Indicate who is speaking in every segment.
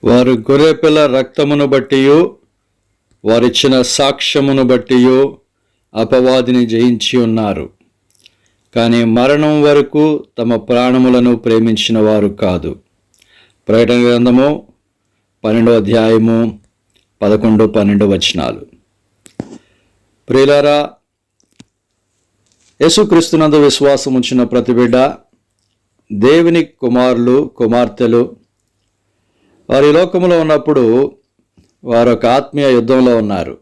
Speaker 1: వారు గొర్రెపిల్ల రక్తమును బట్టియు వారిచ్చిన సాక్ష్యమును బట్టియు అపవాదిని జయించి ఉన్నారు. కానీ మరణం వరకు తమ ప్రాణములను ప్రేమించిన వారు కాదు. ప్రకటన గ్రంథము 12వ అధ్యాయము 11-12 వచనాలు. ప్రియులారా, యేసుక్రీస్తునందు విశ్వాసం ఉంచిన ప్రతి బిడ్డ దేవుని కుమారులు కుమార్తెలు వారి లోకములో ఉన్నప్పుడు వారు ఒక ఆత్మీయ యుద్ధంలో ఉన్నారు.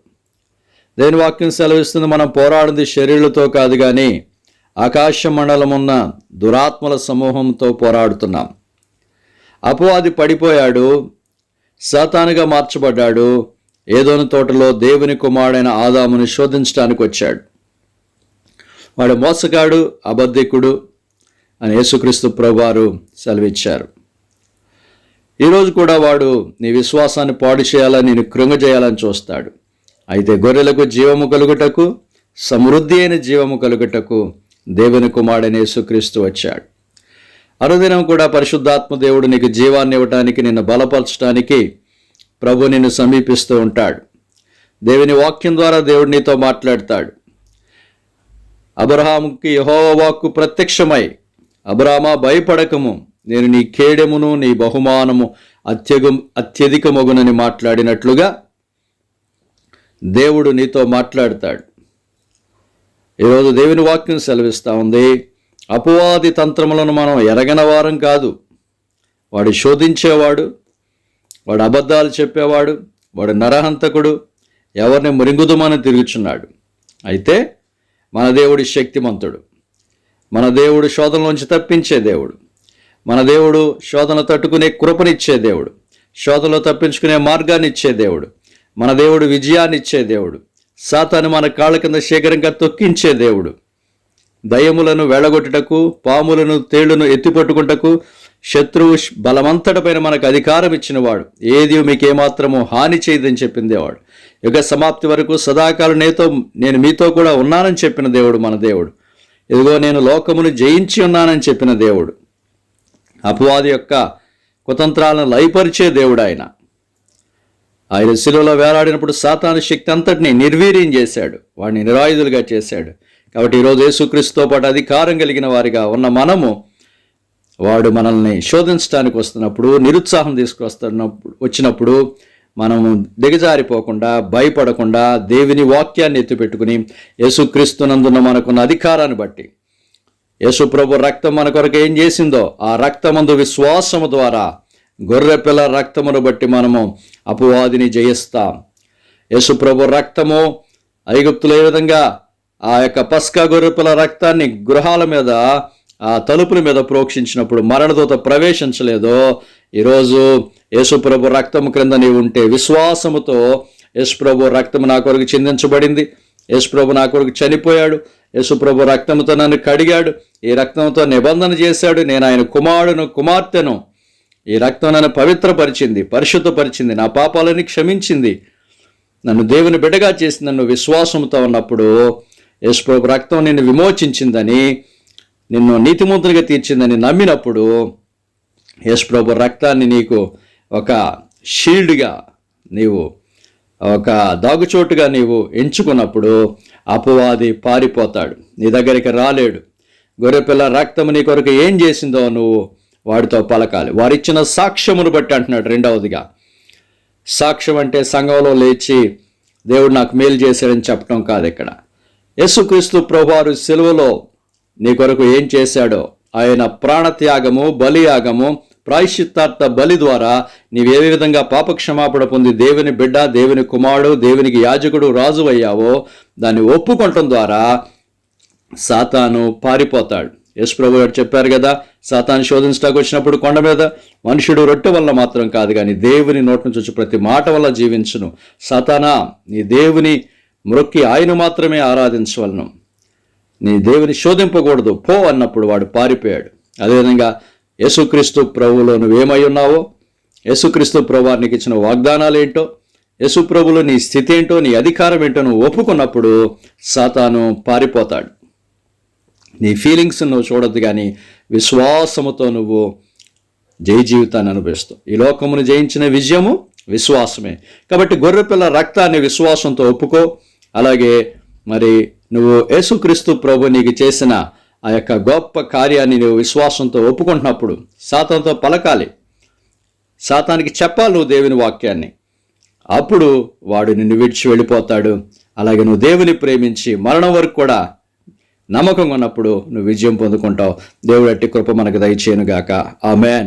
Speaker 1: దేవుని వాక్యం సెలవిస్తుంది, మనం పోరాడింది శరీరులతో కాదు కానీ ఆకాశ మండలమున్న దురాత్మల సమూహంతో పోరాడుతున్నాం. అపవాది పడిపోయాడు, సాతానుగా మార్చబడ్డాడు. ఏదోను తోటలో దేవుని కుమారుడైన ఆదామును శోధించడానికి వచ్చాడు. వాడు మోసగాడు, అబద్ధికుడు అని యేసుక్రీస్తు ప్రభువారు సెలవిచ్చారు. ఈరోజు కూడా వాడు నీ విశ్వాసాన్ని పాడు చేయాలని, నేను కృంగజేయాలని చూస్తాడు. అయితే గొర్రెలకు జీవము కలుగుటకు, సమృద్ధి అయిన జీవము కలుగుటకు దేవుని కుమారుడైన యేసుక్రీస్తు వచ్చాడు. అనుదినం కూడా పరిశుద్ధాత్మ దేవుడు నీకు జీవాన్ని ఇవ్వటానికి, నిన్ను బలపరచడానికి ప్రభు నిన్ను సమీపిస్తూ ఉంటాడు. దేవుని వాక్యం ద్వారా దేవుడు నీతో మాట్లాడతాడు. అబ్రహాముకి యెహోవా వాక్కు ప్రత్యక్షమై, అబ్రామా భయపడకము, నేను నీ కేడెమును నీ బహుమానము అత్యధికమగునని మాట్లాడినట్లుగా దేవుడు నీతో మాట్లాడతాడు. ఈరోజు దేవుని వాక్యం సెలవిస్తూ ఉంది, అపవాది తంత్రములను మనం ఎరగని వారం కాదు. వాడు శోధించేవాడు, వాడు అబద్ధాలు చెప్పేవాడు, వాడు నరహంతకుడు, ఎవరిని మృంగుదుమని తిరుగుచున్నాడు. అయితే మన దేవుడు శక్తిమంతుడు. మన దేవుడు శోధనలోంచి తప్పించే దేవుడు. మన దేవుడు శోధన తట్టుకునే కృపనిచ్చే దేవుడు. శోధనలో తప్పించుకునే మార్గాన్ని ఇచ్చే దేవుడు. మన దేవుడు విజయాన్ని ఇచ్చే దేవుడు. సాతాను మన కాళ్ళ కింద శీఘ్రంగా తొక్కించే దేవుడు. దయ్యములను వెళ్ళగొట్టుటకు, పాములను తేళ్లను ఎత్తిపట్టుకుంటకు, శత్రువు బలమంతటిపైన మనకు అధికారం ఇచ్చినవాడు. ఏది మీకేమాత్రము హాని చేయదని చెప్పిందేవాడు. యుగ సమాప్తి వరకు సదాకాలం నేను మీతో కూడా ఉన్నానని చెప్పిన దేవుడు మన దేవుడు. ఇదిగో నేను లోకమును జయించి ఉన్నానని చెప్పిన దేవుడు. అపవాది యొక్క కుతంత్రాలను లయపరిచే దేవుడు ఆయన. ఆయన శిలువలో వేలాడినప్పుడు సాతాను శక్తి అంతటిని నిర్వీర్యం చేశాడు, వాడిని నిరాయుధులుగా చేశాడు. కాబట్టి ఈరోజు యేసుక్రీస్తుతో పాటు అధికారం కలిగిన వారిగా ఉన్న మనము, వాడు మనల్ని శోధించడానికి వస్తున్నప్పుడు, నిరుత్సాహం వచ్చినప్పుడు మనము దిగజారిపోకుండా, భయపడకుండా దేవుని వాక్యాన్ని ఎత్తిపెట్టుకుని యేసుక్రీస్తునందున్న మనకున్న అధికారాన్ని బట్టి, యేసు ప్రభు రక్తం మన కొరకు ఏం చేసిందో ఆ రక్తమందు విశ్వాసము ద్వారా, గొర్రెపిల్ల రక్తమును బట్టి మనము అపవాదిని జయిస్తాం. యేసు ప్రభు రక్తము ఐగుప్తులో ఏ విధంగా ఆ యొక్క పస్కా గొర్రెపిల్ల రక్తాన్ని గృహాల మీద, ఆ తలుపుల మీద ప్రోక్షించినప్పుడు మరణదూత ప్రవేశించలేదో, ఈరోజు యేసు ప్రభు రక్తము క్రింద నీవు ఉంటే విశ్వాసముతో, యేసు ప్రభు రక్తము నా కొరకు చిందించబడింది, యేసు ప్రభు నా కొరకు చనిపోయాడు, యేసు ప్రభు రక్తముతో నన్ను కడిగాడు, ఈ రక్తంతో నిబంధన చేశాడు, నేను ఆయన కుమారుడును కుమార్తెను, ఈ రక్తం నన్ను పవిత్రపరిచింది, పరిశుద్ధపరిచింది, నా పాపాలని క్షమించింది, నన్ను దేవుని బిడ్డగా చేసి నన్ను విశ్వాసంతో ఉన్నప్పుడు, యేసు ప్రభు రక్తం నిన్ను విమోచించిందని, నిన్ను నీతిమంతునిగా తీర్చిందని నమ్మినప్పుడు, యేసు ప్రభు రక్తాన్ని నీకు ఒక షీల్డ్గా, నీవు ఒక దాగుచోటుగా నీవు ఎంచుకున్నప్పుడు అపవాది పారిపోతాడు, నీ దగ్గరికి రాలేడు. గొర్రెపిల్ల రక్తము నీ కొరకు ఏం చేసిందో నువ్వు వాడితో పలకాలి. వారిచ్చిన సాక్ష్యమును బట్టి అంటున్నాడు. రెండవదిగా, సాక్ష్యం అంటే సంఘంలో లేచి దేవుడు నాకు మేలు చేశాడని చెప్పడం కాదు. ఇక్కడ యేసుక్రీస్తు ప్రభువారు సిలువలో నీ కొరకు ఏం చేశాడో, ఆయన ప్రాణత్యాగము, బలియాగము, ప్రాయశ్చిత్తార్థ బలి ద్వారా నీవే విధంగా పాపక్షమాపణ పొంది దేవుని బిడ్డ, దేవుని కుమారుడు, దేవునికి యాజకుడు, రాజు అయ్యావో దాన్ని ఒప్పుకోవటం ద్వారా సాతాను పారిపోతాడు. యేసు ప్రభు గారు చెప్పారు కదా, సాతాను శోధించడానికి వచ్చినప్పుడు కొండ మీద మనుషుడు రొట్టె వల్ల మాత్రం కాదు కానీ దేవుని నోటి నుంచి వచ్చి ప్రతి మాట వల్ల జీవించును. సాతానా, నీ దేవుని మ్రొక్కి ఆయన మాత్రమే ఆరాధించవలను, నీ దేవుని శోధింపకూడదు పో అన్నప్పుడు వాడు పారిపోయాడు. అదేవిధంగా యేసుక్రీస్తు ప్రభువులో నువ్వేమై ఉన్నావో, యేసుక్రీస్తు ప్రభు నీకు ఇచ్చిన వాగ్దానాలు ఏంటో, యేసు ప్రభువులో నీ స్థితి ఏంటో, నీ అధికారం ఏంటో నువ్వు ఒప్పుకున్నప్పుడు సాతాను పారిపోతాడు. నీ ఫీలింగ్స్ నువ్వు చూడొద్దు కానీ విశ్వాసముతో నువ్వు జయ జీవితాన్ని అనుభవిస్తావు. ఈ లోకమును జయించిన విజయము విశ్వాసమే. కాబట్టి గొర్రెపిల్ల రక్తాన్ని విశ్వాసంతో ఒప్పుకో. అలాగే మరి నువ్వు యేసుక్రీస్తు ప్రభు నీకు చేసిన ఆ యొక్క గొప్ప కార్యాన్ని నువ్వు విశ్వాసంతో ఒప్పుకుంటున్నప్పుడు సాతానుతో పలకాలి, సాతానికి చెప్పాలి నువ్వు దేవుని వాక్యాన్ని. అప్పుడు వాడు నిన్ను విడిచి వెళ్ళిపోతాడు. అలాగే నువ్వు దేవుని ప్రేమించి మరణం వరకు కూడా నమ్మకంగా ఉన్నప్పుడు నువ్వు విజయం పొందుకుంటావు. దేవుడి అట్టి కృప మనకు దయచేయునుగాక. ఆమేన్.